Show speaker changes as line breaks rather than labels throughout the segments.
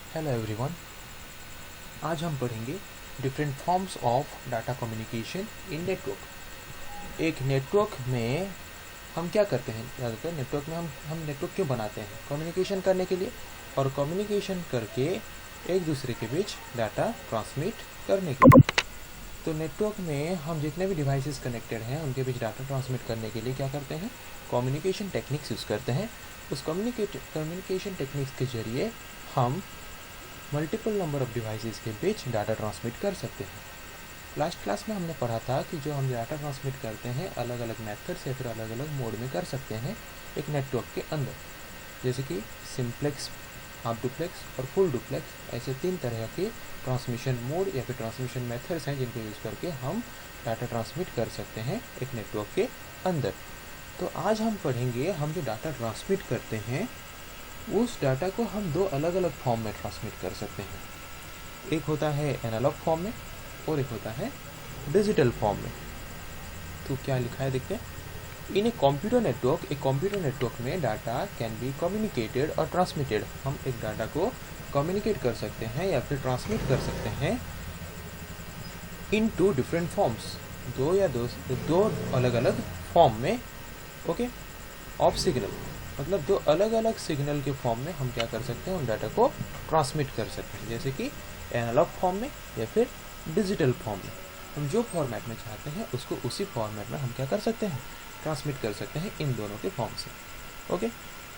Hello everyone. आज हम पढ़ेंगे different forms of data communication in network. एक नेटवर्क में हम क्या करते हैं, ज़्यादातर नेटवर्क में हम नेटवर्क क्यों बनाते हैं? कम्युनिकेशन करने के लिए, और कम्युनिकेशन करके एक दूसरे के बीच डाटा ट्रांसमिट करने के लिए। तो नेटवर्क में हम जितने भी डिवाइसेस कनेक्टेड हैं उनके बीच डाटा ट्रांसमिट करने के लिए क्या करते हैं? कम्युनिकेशन टेक्निक्स यूज़ करते हैं। उस कम्युनिकेशन टेक्निक्स के जरिए हम मल्टीपल नंबर ऑफ डिवाइसेस के बीच डाटा ट्रांसमिट कर सकते हैं। लास्ट क्लास में हमने पढ़ा था कि जो हम डाटा ट्रांसमिट करते हैं अलग अलग मेथड से फिर अलग अलग मोड में कर सकते हैं एक नेटवर्क के अंदर, जैसे कि सिंप्लेक्स, हाफ डुप्लेक्स और फुल डुप्लेक्स। ऐसे 3 तरह के ट्रांसमिशन मोड या फिर ट्रांसमिशन मेथड्स हैं जिनको यूज़ करके हम डाटा ट्रांसमिट कर सकते हैं एक नेटवर्क के अंदर। तो आज हम पढ़ेंगे हम जो डाटा ट्रांसमिट करते हैं उस डाटा को हम 2 अलग अलग फॉर्म में ट्रांसमिट कर सकते हैं। एक होता है एनालॉग फॉर्म में और एक होता है डिजिटल फॉर्म में। तो क्या लिखा है देखते हैं। इन ए कंप्यूटर नेटवर्क में डाटा कैन बी कम्युनिकेटेड और ट्रांसमिटेड। हम एक डाटा को कम्युनिकेट कर सकते हैं या फिर ट्रांसमिट कर सकते हैं इन 2 डिफरेंट फॉर्म्स, दो अलग अलग फॉर्म में, ओके, ऑफ सिग्नल। मतलब 2 अलग अलग सिग्नल के फॉर्म में हम क्या कर सकते हैं, उन डाटा को ट्रांसमिट कर सकते हैं, जैसे कि एनालॉग फॉर्म में या फिर डिजिटल फॉर्म में। हम जो फॉर्मेट में चाहते हैं उसको उसी फॉर्मेट में हम क्या कर सकते हैं, ट्रांसमिट कर सकते हैं इन दोनों के फॉर्म से। ओके,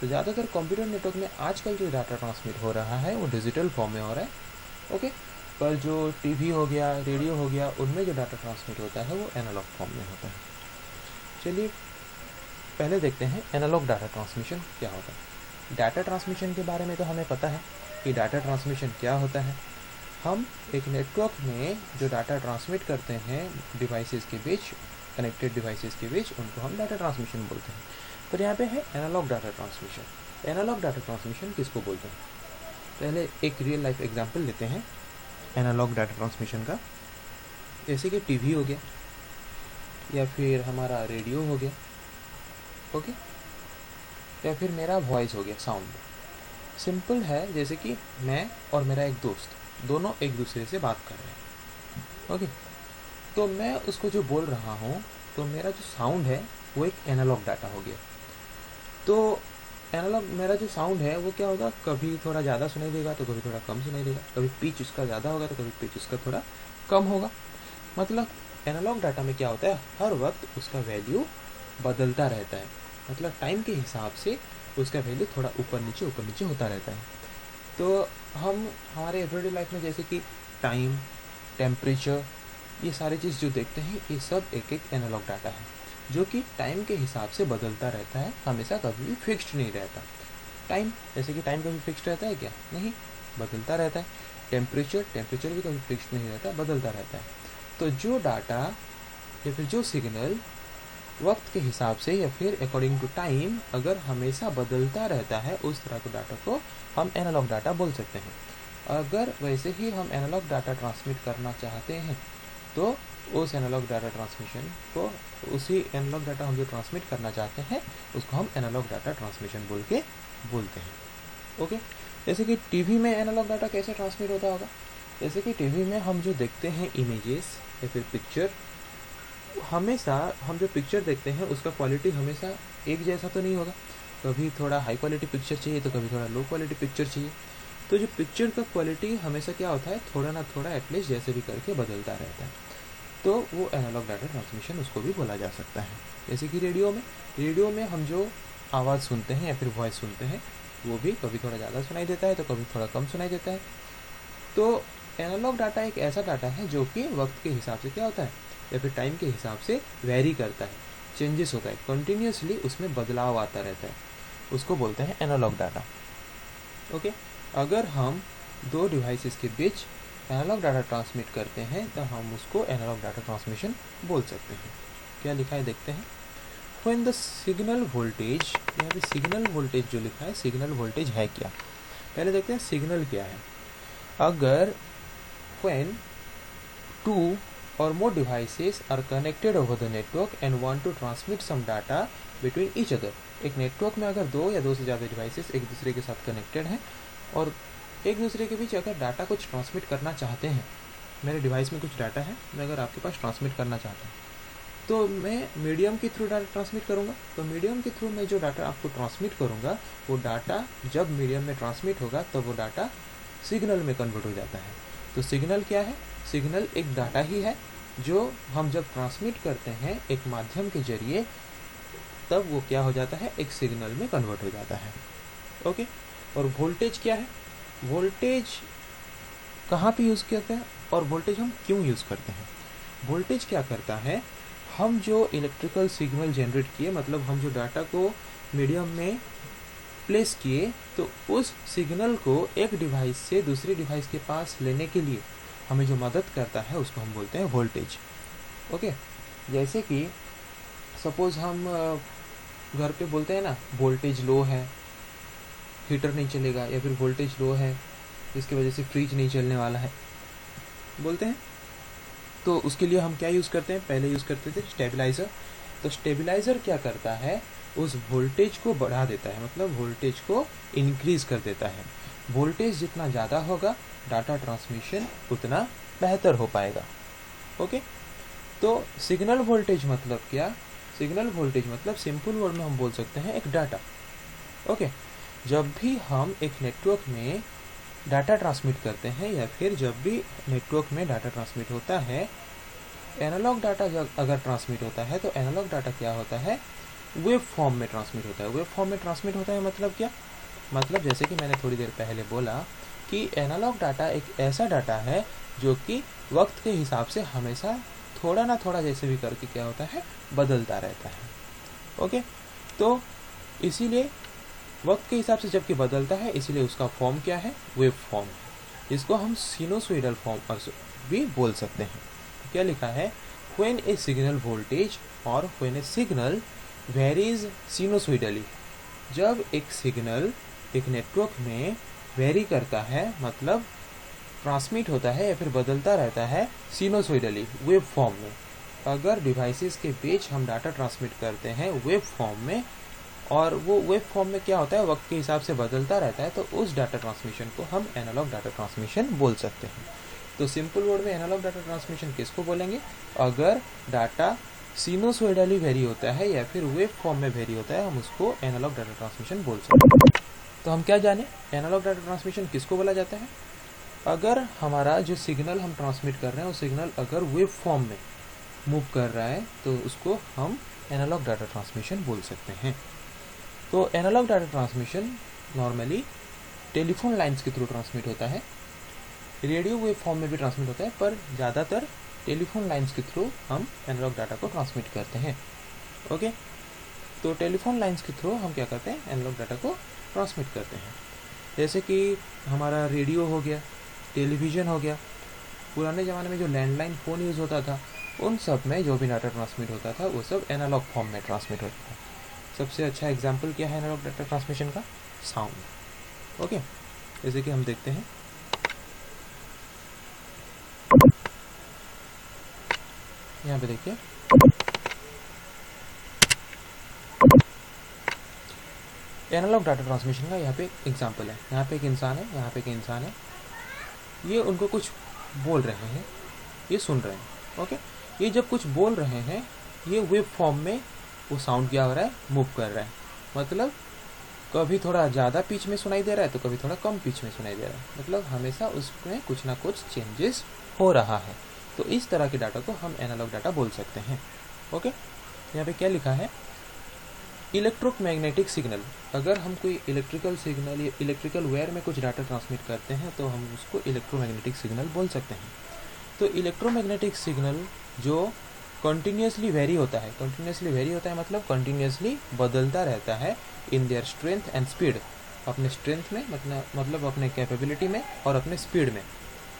तो ज़्यादातर कंप्यूटर नेटवर्क में आजकल जो डाटा ट्रांसमिट हो रहा है वो डिजिटल फॉर्म में हो रहा है। ओके, पर जो टीवी हो गया, रेडियो हो गया, उनमें जो डाटा ट्रांसमिट होता है वो एनालॉग फॉर्म में होता है। चलिए पहले देखते हैं एनालॉग डाटा ट्रांसमिशन क्या होता है। डाटा ट्रांसमिशन के बारे में तो हमें पता है कि डाटा ट्रांसमिशन क्या होता है। हम एक नेटवर्क में जो डाटा ट्रांसमिट करते हैं डिवाइसेस के बीच, कनेक्टेड डिवाइसेस के बीच, उनको हम डाटा ट्रांसमिशन बोलते हैं। पर यहाँ पे है analogue data transmission. Analogue data transmission किसको बोलते हैं? पहले एक रियल लाइफ एग्जाम्पल लेते हैं एनालॉग डाटा ट्रांसमिशन का, जैसे कि टीवी हो गया या फिर हमारा रेडियो हो गया, ओके, या फिर मेरा वॉइस हो गया, साउंड। सिंपल है, जैसे कि मैं और मेरा एक दोस्त दोनों एक दूसरे से बात कर रहे हैं, ओके। तो मैं उसको जो बोल रहा हूँ तो मेरा जो साउंड है वो एक एनालॉग डाटा हो गया। तो एनालॉग मेरा जो साउंड है वो क्या होगा, कभी थोड़ा ज़्यादा सुनाई देगा तो कभी थोड़ा कम सुनाई देगा, कभी पिच उसका ज़्यादा होगा तो कभी पिच उसका थोड़ा कम होगा। मतलब एनालॉग डाटा में क्या होता है, हर वक्त उसका वैल्यू बदलता रहता है। मतलब टाइम के हिसाब से उसका वैल्यू थोड़ा ऊपर नीचे होता रहता है। तो हम हमारे एवरीडे लाइफ में जैसे कि टाइम, टेम्परेचर, ये सारी चीज़ जो देखते हैं ये सब एक एक एनालॉग डाटा है जो कि टाइम के हिसाब से बदलता रहता है, हमेशा कभी भी फिक्स्ड नहीं रहता। टाइम, जैसे कि टाइम कभी फिक्स्ड रहता है क्या? नहीं, बदलता रहता है। टेम्परेचर भी कभी फिक्स्ड नहीं रहता, बदलता रहता है। तो जो डाटा या फिर जो सिग्नल वक्त के हिसाब से या फिर अकॉर्डिंग टू टाइम अगर हमेशा बदलता रहता है, उस तरह के डाटा को हम एनालॉग डाटा बोल सकते हैं। अगर वैसे ही हम एनालॉग डाटा ट्रांसमिट करना चाहते हैं तो उस एनालॉग डाटा ट्रांसमिशन को, उसी एनालॉग डाटा हम जो ट्रांसमिट करना चाहते हैं उसको हम एनालॉग डाटा ट्रांसमिशन बोलते हैं। ओके, जैसे कि टीवी में एनालॉग डाटा कैसे ट्रांसमिट होता होगा? जैसे कि टीवी में हम जो देखते हैं इमेजेस या फिर पिक्चर, हमेशा हम जो पिक्चर देखते हैं उसका क्वालिटी हमेशा एक जैसा तो नहीं होगा। कभी थोड़ा हाई क्वालिटी पिक्चर चाहिए तो कभी थोड़ा लो क्वालिटी पिक्चर चाहिए। तो जो पिक्चर का क्वालिटी हमेशा क्या होता है, थोड़ा ना थोड़ा एटलीस्ट जैसे भी करके बदलता रहता है। तो वो एनालॉग डाटा ट्रांसमिशन उसको भी बोला जा सकता है। जैसे कि रेडियो में हम जो आवाज़ सुनते हैं या फिर वॉइस सुनते हैं वो भी कभी थोड़ा ज़्यादा सुनाई देता है तो कभी थोड़ा कम सुनाई देता है। तो एनालॉग डाटा एक ऐसा डाटा है जो कि वक्त के हिसाब से क्या होता है या फिर टाइम के हिसाब से वेरी करता है, चेंजेस होता है, कंटिन्यूसली उसमें बदलाव आता रहता है, उसको बोलते हैं एनालॉग डाटा। ओके, अगर हम 2 डिवाइसेस के बीच एनालॉग डाटा ट्रांसमिट करते हैं तो हम उसको एनालॉग डाटा ट्रांसमिशन बोल सकते हैं। क्या लिखा है देखते हैं। व्हेन द सिग्नल वोल्टेज, यहाँ पे सिग्नल वोल्टेज जो लिखा है, सिग्नल वोल्टेज है क्या, पहले देखते हैं सिग्नल क्या है। अगर when 2 or more devices are connected over the network and want to transmit some data between each other, एक नेटवर्क में अगर 2 या 2 से ज़्यादा डिवाइसेस एक दूसरे के साथ कनेक्टेड हैं और एक दूसरे के बीच अगर डाटा कुछ ट्रांसमिट करना चाहते हैं, मेरे डिवाइस में कुछ डाटा है, मैं अगर आपके पास ट्रांसमिट करना चाहता हूँ, तो मैं मीडियम के थ्रू डाटा ट्रांसमिट करूँगा। तो मीडियम के थ्रू मैं जो डाटा आपको ट्रांसमिट करूँगा, वो डाटा जब मीडियम में ट्रांसमिट होगा तब वो डाटा सिग्नल में कन्वर्ट हो जाता है। तो सिग्नल क्या है? सिग्नल एक डाटा ही है जो हम जब ट्रांसमिट करते हैं एक माध्यम के जरिए, तब वो क्या हो जाता है? एक सिग्नल में कन्वर्ट हो जाता है। ओके। और वोल्टेज क्या है? वोल्टेज कहाँ पे यूज़ करते हैं और वोल्टेज हम क्यों यूज़ करते हैं? वोल्टेज क्या करता है? हम जो इलेक्ट्रिकल सिग्नल जनरेट किए, मतलब हम जो डाटा को मीडियम में प्लेस किए, तो उस सिग्नल को एक डिवाइस से दूसरे डिवाइस के पास लेने के लिए हमें जो मदद करता है उसको हम बोलते हैं वोल्टेज। ओके। जैसे कि सपोज़ हम घर पे बोलते हैं ना, वोल्टेज लो है, हीटर नहीं चलेगा, या फिर वोल्टेज लो है, इसकी वजह से फ्रिज नहीं चलने वाला है, बोलते हैं। तो उसके लिए हम क्या यूज़ करते हैं? पहले यूज़ करते थे स्टेबलाइज़र। तो स्टेबलाइज़र क्या करता है? उस वोल्टेज को बढ़ा देता है, मतलब वोल्टेज को इंक्रीज कर देता है। वोल्टेज जितना ज़्यादा होगा, डाटा ट्रांसमिशन उतना बेहतर हो पाएगा। ओके। तो सिग्नल वोल्टेज मतलब क्या? सिग्नल वोल्टेज मतलब सिंपल वर्ड में हम बोल सकते हैं एक डाटा। ओके। जब भी हम एक नेटवर्क में डाटा ट्रांसमिट करते हैं, या फिर जब भी नेटवर्क में डाटा ट्रांसमिट होता है, एनालॉग डाटा जब अगर ट्रांसमिट होता है, तो एनालॉग डाटा क्या होता है? वेव फॉर्म में ट्रांसमिट होता है। वेव फॉर्म में ट्रांसमिट होता है मतलब क्या? मतलब जैसे कि मैंने थोड़ी देर पहले बोला कि एनालॉग डाटा एक ऐसा डाटा है जो कि वक्त के हिसाब से हमेशा थोड़ा ना थोड़ा जैसे भी करके क्या होता है? बदलता रहता है। ओके। तो इसीलिए वक्त के हिसाब से जबकि बदलता है, इसीलिए उसका फॉर्म क्या है? Wave form. इसको हम सिनुसोइडल फॉर्म भी बोल सकते हैं। क्या लिखा है? व्हेन ए सिग्नल वोल्टेज और व्हेन ए सिग्नल वेरीज सिनुसोइडली। जब एक सिग्नल एक नेटवर्क में वेरी करता है, मतलब ट्रांसमिट होता है या फिर बदलता रहता है सिनुसोइडली, वेव फॉर्म में। अगर डिवाइसेस के बीच हम डाटा ट्रांसमिट करते हैं वेव फॉर्म में, और वो वेव फॉर्म में क्या होता है? वक्त के हिसाब से बदलता रहता है, तो उस डाटा ट्रांसमिशन को हम एनालॉग डाटा ट्रांसमिशन बोल सकते हैं। तो सिंपल वर्ड में एनालॉग डाटा ट्रांसमिशन किसको बोलेंगे? अगर डाटा सिनुसोइडली वेरी होता है या फिर वेव फॉर्म में वेरी होता है, हम उसको एनालॉग डाटा ट्रांसमिशन बोल सकते हैं। तो हम क्या जाने, एनालॉग डाटा ट्रांसमिशन किसको बोला जाता है? अगर हमारा जो सिग्नल हम ट्रांसमिट कर रहे हैं वो सिग्नल अगर वेव फॉर्म में मूव कर रहा है, तो उसको हम एनालॉग डाटा ट्रांसमिशन बोल सकते हैं। तो analogue data transmission normally telephone lines के थ्रू ट्रांसमिट होता है, रेडियो वेव फॉर्म में भी ट्रांसमिट होता है, पर ज़्यादातर टेलीफोन लाइंस के थ्रू हम एनालॉग डाटा को ट्रांसमिट करते हैं। ओके। तो टेलीफोन लाइंस के थ्रू हम क्या करते हैं? एनालॉग डाटा को ट्रांसमिट करते हैं। जैसे कि हमारा रेडियो हो गया, टेलीविज़न हो गया, पुराने ज़माने में जो लैंडलाइन फ़ोन यूज़ होता था, उन सब में जो भी डाटा ट्रांसमिट होता था वो सब एनालॉग फॉर्म में ट्रांसमिट होता था। सबसे अच्छा एग्जाम्पल क्या है एनालॉग डाटा ट्रांसमिशन का? साउंड। ओके। जैसे कि हम देखते हैं, यहाँ पे देखिए, एनालॉग डाटा ट्रांसमिशन का यहाँ पे एग्जाम्पल है। यहाँ पे एक इंसान है, यहाँ पे एक इंसान है, ये उनको कुछ बोल रहे हैं, ये सुन रहे हैं। ओके। ये जब कुछ बोल रहे हैं, ये वेव फॉर्म में वो साउंड क्या हो रहा है? मूव कर रहा है। मतलब कभी थोड़ा ज़्यादा पिच में सुनाई दे रहा है, तो कभी थोड़ा कम पिच में सुनाई दे रहा है, मतलब हमेशा उसमें कुछ ना कुछ चेंजेस हो रहा है। तो इस तरह के डाटा को हम एनालॉग डाटा बोल सकते हैं। ओके। यहाँ पे क्या लिखा है? Electromagnetic signal. अगर हम कोई इलेक्ट्रिकल सिग्नल या इलेक्ट्रिकल वेयर में कुछ डाटा ट्रांसमिट करते हैं, तो हम उसको इलेक्ट्रोमैग्नेटिक सिग्नल बोल सकते हैं। तो इलेक्ट्रोमैग्नेटिक सिग्नल जो कंटिन्यूसली वेरी होता है, कंटिन्यूसली वेरी होता है मतलब कंटिन्यूसली बदलता रहता है in their strength and speed, अपने स्ट्रेंथ में मतलब अपने कैपेबिलिटी में और अपने स्पीड में।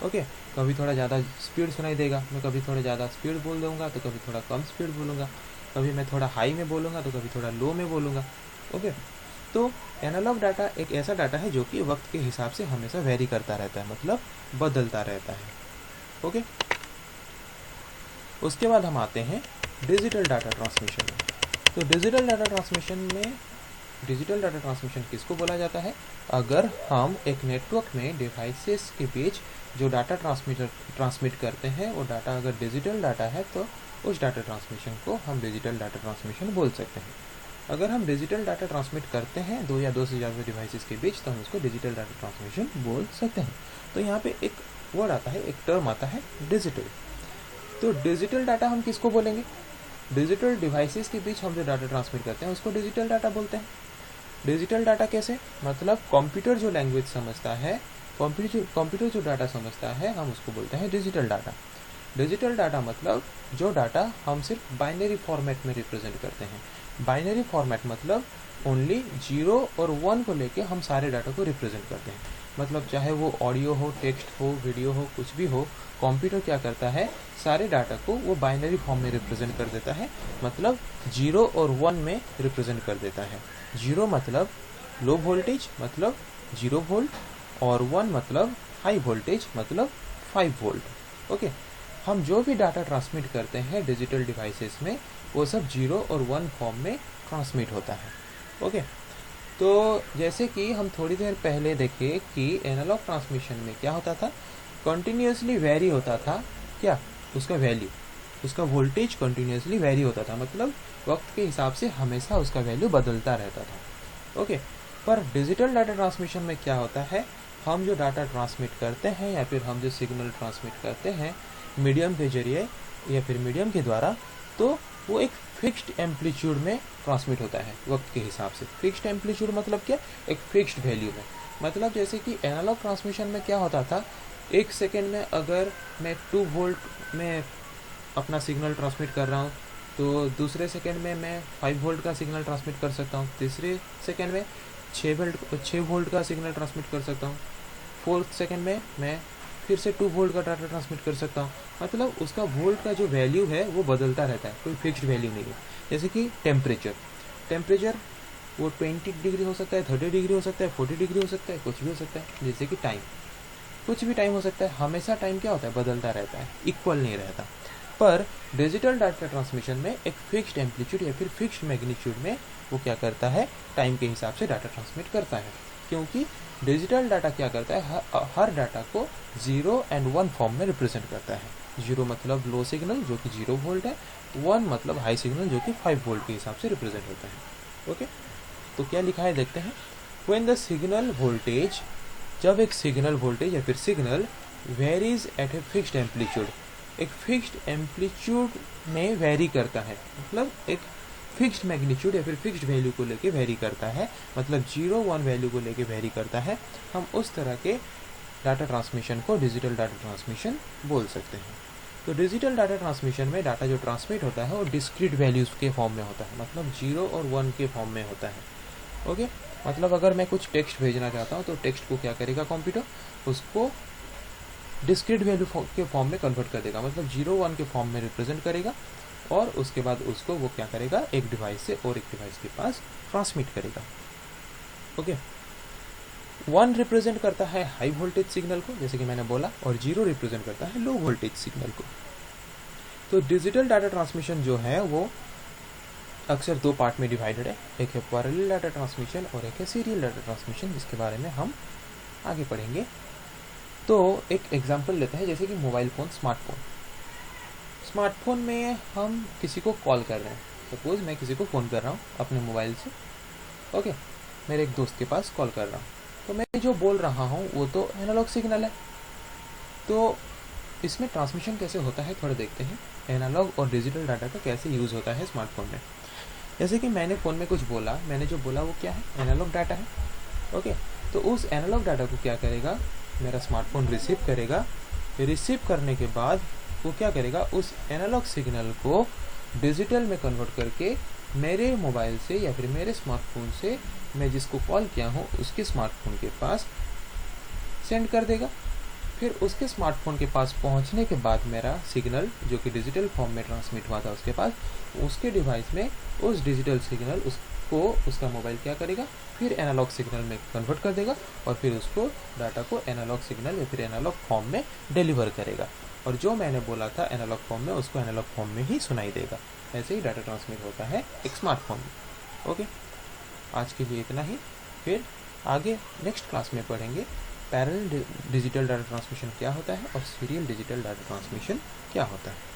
ओके। कभी थोड़ा ज़्यादा स्पीड सुनाई देगा, मैं कभी थोड़ा ज़्यादा स्पीड बोल दूँगा, तो कभी थोड़ा कम स्पीड बोलूँगा, कभी मैं थोड़ा हाई में बोलूँगा तो कभी थोड़ा लो में बोलूँगा। ओके। तो एनालॉग डाटा एक ऐसा डाटा है जो कि वक्त के हिसाब से हमेशा वेरी करता रहता है, मतलब बदलता रहता है। ओके। उसके बाद हम आते हैं डिजिटल डाटा ट्रांसमिशन में। तो डिजिटल डाटा ट्रांसमिशन में डिजिटल डाटा ट्रांसमिशन किसको बोला जाता है? अगर हम एक नेटवर्क में डिवाइसेस के बीच जो डाटा ट्रांसमिट करते हैं वो डाटा अगर डिजिटल डाटा है तो उस डाटा ट्रांसमिशन को हम डिजिटल डाटा ट्रांसमिशन बोल सकते हैं। अगर हम डिजिटल डाटा ट्रांसमिट करते हैं दो या दो से ज़्यादा डिवाइसेस के बीच तो हम उसको डिजिटल डाटा ट्रांसमिशन बोल सकते हैं। तो यहाँ पे एक वर्ड आता है, एक टर्म आता है डिजिटल। तो डिजिटल डाटा हम किसको बोलेंगे? डिजिटल डिवाइसेस के बीच हम जो डाटा ट्रांसमिट करते हैं उसको डिजिटल डाटा बोलते हैं। डिजिटल डाटा कैसे? मतलब कंप्यूटर जो लैंग्वेज समझता है, कंप्यूटर जो डाटा समझता है, हम उसको बोलते हैं डिजिटल डाटा। डिजिटल डाटा मतलब जो डाटा हम सिर्फ बाइनरी फॉर्मेट में रिप्रेजेंट करते हैं। बाइनरी फॉर्मेट मतलब ओनली 0 और 1 को लेके हम सारे डाटा को रिप्रेजेंट करते हैं। मतलब चाहे वो ऑडियो हो, टेक्स्ट हो, वीडियो हो, कुछ भी हो, कंप्यूटर क्या करता है, सारे डाटा को वो बाइनरी फॉर्म में रिप्रेजेंट कर देता है। मतलब 0 और 1 में रिप्रेजेंट कर देता है। 0 मतलब लो वोल्टेज मतलब 0 वोल्ट, और 1 मतलब हाई वोल्टेज मतलब 5 वोल्ट। ओके, हम जो भी डाटा ट्रांसमिट करते हैं डिजिटल डिवाइसेस में वो सब 0 और 1 फॉर्म में ट्रांसमिट होता है। ओके, तो जैसे कि हम थोड़ी देर पहले देखे कि एनालॉग ट्रांसमिशन में क्या होता था, कंटिन्यूसली वेरी होता था क्या उसका वैल्यू, उसका वोल्टेज कंटिन्यूसली वेरी होता था, मतलब वक्त के हिसाब से हमेशा उसका वैल्यू बदलता रहता था। ओके, पर डिजिटल डाटा ट्रांसमिशन में क्या होता है, हम जो डाटा ट्रांसमिट करते हैं या फिर हम जो सिग्नल ट्रांसमिट करते हैं मीडियम के जरिए या फिर मीडियम के द्वारा, तो वो एक फिक्स्ड एम्पलीट्यूड में ट्रांसमिट होता है वक्त के हिसाब से। फिक्स्ड एम्पलीट्यूड मतलब क्या? एक फिक्स्ड वैल्यू में। मतलब जैसे कि एनालॉग ट्रांसमिशन में क्या होता था, एक सेकेंड में अगर मैं 2 वोल्ट में अपना सिग्नल ट्रांसमिट कर रहा हूँ तो दूसरे सेकेंड में मैं 5 वोल्ट का सिग्नल ट्रांसमिट कर सकता हूँ, तीसरे सेकेंड में 6 वोल्ट का सिग्नल ट्रांसमिट कर सकता हूँ, फोर्थ सेकेंड में मैं फिर से 2 वोल्ट का डाटा ट्रांसमिट कर सकता हूँ। मतलब उसका वोल्ट का जो वैल्यू है वो बदलता रहता है, कोई फिक्स्ड वैल्यू नहीं है। जैसे कि टेम्परेचर वो 20 डिग्री हो सकता है, 30 डिग्री हो सकता है, 40 डिग्री हो सकता है, कुछ भी हो सकता है। जैसे कि टाइम, कुछ भी टाइम हो सकता है, हमेशा टाइम क्या होता है, बदलता रहता है, इक्वल नहीं रहता। पर डिजिटल डाटा ट्रांसमिशन में एक फिक्स्ड एम्पलीट्यूड या फिर फिक्स्ड मैग्नीट्यूड में वो क्या करता है, टाइम के हिसाब से डाटा ट्रांसमिट करता है। क्योंकि डिजिटल डाटा क्या करता है, हर डाटा को 0 और 1 फॉर्म में रिप्रेजेंट करता है। 0 मतलब लो सिग्नल जो कि 0 वोल्ट है, 1 मतलब हाई सिग्नल जो कि 5 वोल्ट के हिसाब से रिप्रेजेंट होता है। ओके, तो क्या लिखा है देखते हैं। व्हेन द सिग्नल वोल्टेज, जब एक सिग्नल वोल्टेज या फिर signal varies at a fixed amplitude, एक फिक्स्ड एम्पलीट्यूड में वेरी करता है, मतलब एक फिक्स्ड मैग्नीट्यूड या फिर फिक्स्ड वैल्यू को लेके वेरी करता है, मतलब 0 1 वैल्यू को लेके वेरी करता है, हम उस तरह के डाटा ट्रांसमिशन को डिजिटल डाटा ट्रांसमिशन बोल सकते हैं। तो डिजिटल डाटा ट्रांसमिशन में डाटा जो ट्रांसमिट होता है वो डिस्क्रीट वैल्यूज के फॉर्म में होता है, मतलब 0 और 1 के फॉर्म में होता है। ओके, मतलब अगर मैं कुछ टेक्स्ट भेजना चाहता हूँ तो टेक्स्ट को क्या करेगा कंप्यूटर, उसको डिस्क्रीट वैल्यू के फॉर्म में कन्वर्ट कर देगा, मतलब 0 1 के फॉर्म में रिप्रेजेंट करेगा, और उसके बाद उसको वो क्या करेगा, एक डिवाइस से और एक डिवाइस के पास ट्रांसमिट करेगा। ओके, 1 रिप्रेजेंट करता है हाई वोल्टेज सिग्नल को, जैसे कि मैंने बोला, और 0 रिप्रेजेंट करता है लो वोल्टेज सिग्नल को। तो डिजिटल डाटा ट्रांसमिशन जो है वो अक्सर 2 पार्ट में डिवाइडेड है, एक है पैरेलल डाटा ट्रांसमिशन और एक है सीरियल डाटा ट्रांसमिशन, जिसके बारे में हम आगे पढ़ेंगे। तो एक एग्जांपल लेते हैं, जैसे कि मोबाइल फ़ोन, स्मार्टफोन में हम किसी को कॉल कर रहे हैं। सपोज मैं किसी को फ़ोन कर रहा हूँ अपने मोबाइल से, ओके, मेरे एक दोस्त के पास कॉल कर रहा हूँ, तो मैं जो बोल रहा हूँ वो तो एनालॉग सिग्नल है। तो इसमें ट्रांसमिशन कैसे होता है थोड़ा देखते हैं, एनालॉग और डिजिटल डाटा का कैसे यूज़ होता है स्मार्टफोन में। जैसे कि मैंने फ़ोन में कुछ बोला, मैंने जो बोला वो क्या है, एनालॉग डाटा है। ओके, तो उस एनालॉग डाटा को क्या करेगा, मेरा स्मार्टफोन रिसीव करेगा। रिसीव करने के बाद वो क्या करेगा, उस एनालॉग सिग्नल को डिजिटल में कन्वर्ट करके मेरे मोबाइल से या फिर मेरे स्मार्टफोन से मैं जिसको कॉल किया हूँ उसके स्मार्टफोन के पास सेंड कर देगा। फिर उसके स्मार्टफोन के पास पहुँचने के बाद मेरा सिग्नल जो कि डिजिटल फॉर्म में ट्रांसमिट हुआ था उसके पास, उसके डिवाइस में उस डिजिटल सिग्नल उसको उसका मोबाइल क्या करेगा, फिर एनालॉग सिग्नल में कन्वर्ट कर देगा और फिर उसको डाटा को एनालॉग सिग्नल या फिर एनालॉग फॉर्म में डिलीवर करेगा, और जो मैंने बोला था एनालॉग फॉर्म में उसको एनालॉग फॉर्म में ही सुनाई देगा। ऐसे ही डाटा ट्रांसमिट होता है एक स्मार्टफोन में। ओके, आज के लिए इतना ही। फिर आगे नेक्स्ट क्लास में पढ़ेंगे पैरेलल डिजिटल डाटा ट्रांसमिशन क्या होता है और सीरियल डिजिटल डाटा ट्रांसमिशन क्या होता है।